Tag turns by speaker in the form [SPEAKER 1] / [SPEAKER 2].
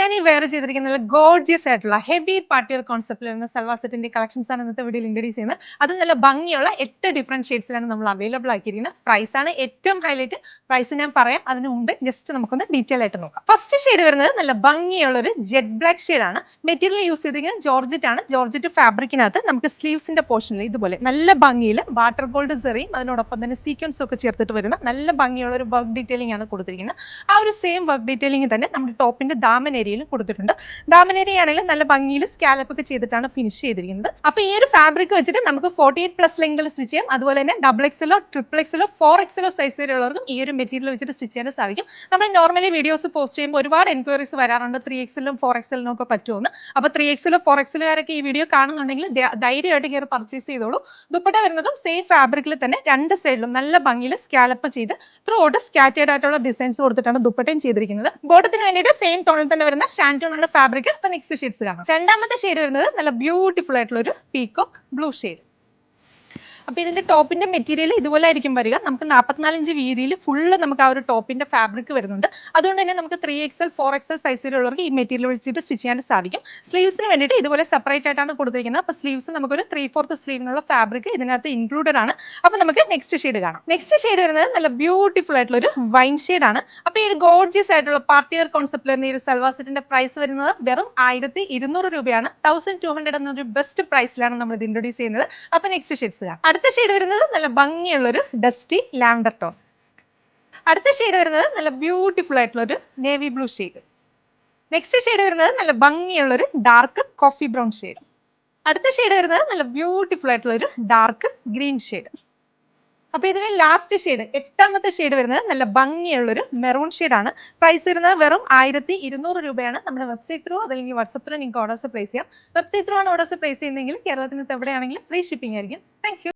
[SPEAKER 1] ഞാൻ ഈ വെയർ ചെയ്തിരിക്കുന്ന ഗോർജിയസ് ആയിട്ടുള്ള ഹെവി പാർട്ടിയർ കോൺസെപ്റ്റിൽ വരുന്ന സൽവാർ സെറ്റിന്റെ കളക്ഷൻസ് ആണ് ഇന്നത്തെ വീഡിയോയിൽ ഇൻട്രൊഡ്യൂസ് ചെയ്യുന്നത്. അത് നല്ല ഭംഗിയുള്ള 8 ഡിഫറെന്റ് ഷെയ്ഡ്സിലാണ് നമ്മൾ അവൈലബിൾ ആക്കിയിരിക്കുന്നത്. പ്രൈസ് ആണ് ഏറ്റവും ഹൈലൈറ്റ്. പ്രൈസ് ഞാൻ പറയാം, അതിന് മുമ്പ് ജസ്റ്റ് നമുക്കൊന്ന് ഡീറ്റെയിൽ ആയിട്ട് നോക്കാം. ഫസ്റ്റ് ഷെയ്ഡ് വരുന്നത് നല്ല ഭംഗിയുള്ള ഒരു ജെറ്റ് ബ്ലാക്ക് ഷെയ്ഡ് ആണ്. മെറ്റീരിയൽ യൂസ് ചെയ്തിരിക്കുന്നത് ജോർജറ്റ് ആണ്. ജോർജറ്റ് ഫാബ്രിക്കിനകത്ത് നമുക്ക് സ്ലീവ്സിന്റെ പോർഷനിൽ ഇതുപോലെ നല്ല ഭംഗിയിൽ വാട്ടർ ഗോൾഡ് സെറിയും അതിനോടൊപ്പം തന്നെ സീക്വൻസും ഒക്കെ ചേർത്തിട്ട് വരുന്ന നല്ല ഭംഗിയുള്ള ഒരു വർക്ക് ഡീറ്റെയിലിംഗ് ആണ് കൊടുത്തിരിക്കുന്നത്. ആ ഒരു സെയിം വർക്ക് ഡീറ്റെയിലിംഗ് തന്നെ നമ്മുടെ ടോപ്പിന്റെ ദാമൻ ഏരിയയിലും കൊടുത്തിട്ടുണ്ട്. ദാമൻ ഏരിയ ആണെങ്കിലും നല്ല ഭംഗിയിൽ സ്കാലപ്പ് ഒക്കെ ചെയ്തിട്ടാണ് ഫിനിഷ് ചെയ്തിരിക്കുന്നത്. അപ്പൊ ഈ ഒരു ഫാബ്രിക് വെച്ചിട്ട് നമുക്ക് 48+ ലെങ്തിൽ സ്റ്റിച്ച് ചെയ്യാം. അതുപോലെ തന്നെ XXL, XXL, 4XL സൈസ് വരെയുള്ളവർക്കും ഈ ഒരു മെറ്റീരിയൽ വെച്ചിട്ട് സ്റ്റിച്ച് ചെയ്യാൻ സാധിക്കും. നമ്മൾ നോർമലി വീഡിയോസ് പോസ്റ്റ് ചെയ്യുമ്പോൾ ഒരുപാട് എൻക്വയറീസ് വരാറുണ്ട് 3XL, 4XL ഒക്കെ പറ്റുമെന്ന്. അപ്പൊ 3XL, 4XL കാരൊക്കെ ഈ വീഡിയോ കാണുന്നുണ്ടെങ്കിൽ ധൈര്യമായിട്ട് കയറി പർച്ചേസ് ചെയ്തോളൂ. ദുപ്പട്ട വരുന്നതും സെയിം ഫാബ്രിക്കിൽ തന്നെ രണ്ട് സൈഡിലും നല്ല ഭംഗിയിൽ സ്കാലപ്പ് ചെയ്ത് ത്രൂ ഔട്ട് സ്കാറ്റേഡ് ആയിട്ടുള്ള ഡിസൈൻസ് കൊടുത്തിട്ടാണ് ദുപ്പട്ടയും ചെയ്തിരിക്കുന്നത്. ബോട്ടത്തിന് വേണ്ടിയിട്ട് സെയിം ടോണിൽ തന്നെ വരുന്ന ഷാൻറ്റോൺ ആണ് ഫാബ്രിക്. അപ്പൊ നെക്സ്റ്റ് ഷെയ്ഡ്സ് കാണാം. രണ്ടാമത്തെ ഷെയ്ഡ് വരുന്നത് നല്ല ബ്യൂട്ടിഫുൾ ആയിട്ടുള്ള ഒരു പീകോക്ക് ബ്ലൂ ഷെയ്ഡ്. അപ്പോൾ ഇതിന്റെ ടോപ്പിന്റെ മെറ്റീരിയൽ ഇതുപോലെ ആയിരിക്കും വരിക. നമുക്ക് 44 ഇഞ്ച് വീതിയിൽ ഫുള്ള് നമുക്ക് ആ ഒരു ടോപ്പിന്റെ ഫാബ്രിക് വരുന്നുണ്ട്. അതുകൊണ്ട് തന്നെ നമുക്ക് 3XL, 4XL സൈസിലുള്ളവർക്ക് ഈ മെറ്റീരിയൽ വെച്ചിട്ട് സ്റ്റിച്ച് ചെയ്യാൻ സാധിക്കും. സ്ലീവ്സിന് വേണ്ടിയിട്ട് ഇതുപോലെ സെപ്പറേറ്റ് ആയിട്ടാണ് കൊടുത്തിരിക്കുന്നത്. അപ്പോൾ സ്ലീവ്സ് നമുക്കൊരു 3/4 സ്ലീവിനുള്ള ഫാബ്രിക് ഇതിനകത്ത് ഇൻക്ലൂഡഡ് ആണ്. അപ്പോൾ നമുക്ക് നെക്സ്റ്റ് ഷെയ്ഡ് കാണാം. നെക്സ്റ്റ് ഷെയ്ഡ് വരുന്നത് നല്ല ബ്യൂട്ടിഫുൾ ആയിട്ടുള്ള ഒരു വൈൻ ഷെയ്ഡ് ആണ്. അപ്പോൾ ഈ ഒരു ഗോർജിയസ് ആയിട്ടുള്ള പാർട്ടിയർ കോൺസെപ്റ്റിൽ വരുന്ന ഈ ഒരു സൽവാർ സെറ്റിന്റെ പ്രൈസ് വരുന്നത് വെറും 1200 രൂപയാണ്. 1200 എന്നൊരു ബെസ്റ്റ് പ്രൈസിലാണ് നമ്മൾ ഇത് ഇൻട്രൊഡ്യൂസ് ചെയ്യുന്നത്. അപ്പോൾ നെക്സ്റ്റ് ഷെയ്ഡ്സ് കാണാം. അടുത്ത ഷെയ്ഡ് വരുന്നത് നല്ല ഭംഗിയുള്ളൊരു ഡസ്റ്റി ലാവൻഡർ ടോൺ. അടുത്ത ഷെയ്ഡ് വരുന്നത് നല്ല ബ്യൂട്ടിഫുൾ ആയിട്ടുള്ള ഒരു navy blue shade. Next shade വരുന്നത് നല്ല ഭംഗിയുള്ളൊരു ഡാർക്ക് കോഫി ബ്രൗൺ ഷെയ്ഡ്. അടുത്ത ഷെയ്ഡ് വരുന്നത് നല്ല ബ്യൂട്ടിഫുൾ ആയിട്ടുള്ള ഒരു ഡാർക്ക് ഗ്രീൻ ഷെയ്ഡ്. അപ്പൊ ഇതിന് ലാസ്റ്റ് ഷെയ്ഡ് 8ാമത്തെ ഷെയ്ഡ് വരുന്നത് നല്ല ഭംഗിയുള്ളൊരു മെറൂൺ ഷെയ്ഡ് ആണ്. പ്രൈസ് വരുന്നത് വെറും 1200 രൂപയാണ്. നമ്മുടെ വെബ്സൈറ്റ് ത്രൂ അല്ലെങ്കിൽ വാട്സ്ആപ്പ് ത്രൂ നിങ്ങൾക്ക് ഓർഡേഴ്സ് പ്ലേസ് ചെയ്യാം. വെബ്സൈറ്റ് ത്രൂ ആണ് ഓർഡേഴ്സ് പ്ലേസ് ചെയ്യുന്നതെങ്കിൽ കേരളത്തിന് എവിടെയാണെങ്കിലും ഫ്രീ ഷിപ്പിംഗ് ആയിരിക്കും. Thank you.